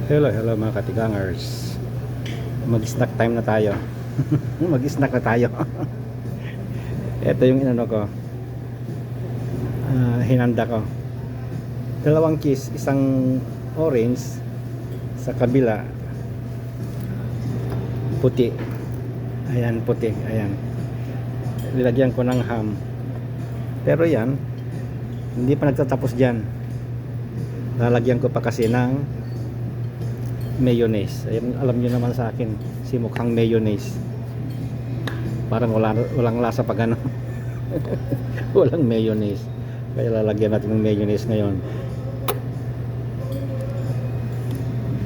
Hello mga katigangers. Mag-snack time na tayo. Mag-snack na tayo. Ito yung inano ko. Hinanda ko. Dalawang cheese, isang orange sa kabila. Puti. Ayan, puti. Ayan. Nilagyan ko ng ham. Pero yan, hindi pa nagtatapos dyan. Lalagyan ko pa kasi ng mayonnaise. Ayun, alam nyo naman sa akin, si mukhang mayonnaise. Parang walang lasa pag ano. Walang mayonnaise. Kaya lalagyan natin ng mayonnaise ngayon.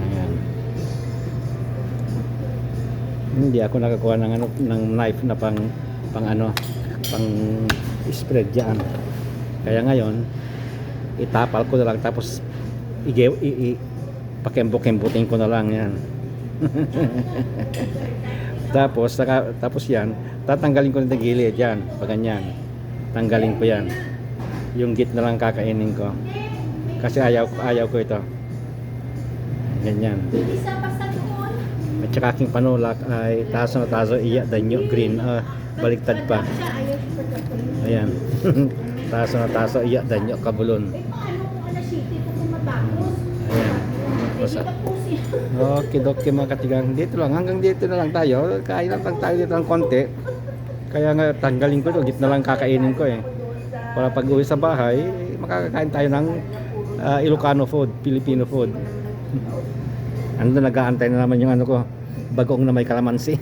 Ayan. Hindi ako nakakuha ng ano, ng knife na pang spread diyan. Kaya ngayon, itapal ko na lang tapos pakembot-kembutin ko na lang yan. tapos yan, tatanggalin ko na gilid yan, pag ganyan. Tanggalin ko yan. Yung git na lang kakainin ko. Kasi ayaw ko ito. Ganyan. At saka aking panulak ay taso na taso iya danyo green. Baliktad pa. Ayan. Taso na taso iya danyo kabulon. Ayan. Okay mga katigang. Dito lang, hanggang dito na lang tayo. Kain lang tayo dito ng konti. Kaya nga tanggalin ko ito, git na lang kakainin ko eh. Para pag uwi sa bahay, makakakain tayo ng Ilocano food, Filipino food. Ano na, nag-aantay na naman yung ano ko, bagoong na may kalamansi.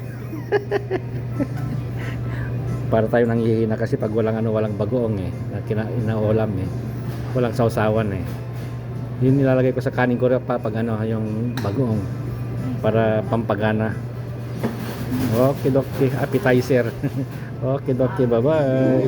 Para tayo nang hihina kasi pag walang bagoong eh, na kinaulam eh. Walang sausawan eh. Yun nilalagay ko sa kanin ko pa pag yung bagoong para pampagana. Okay, appetizer. Okay, bye bye.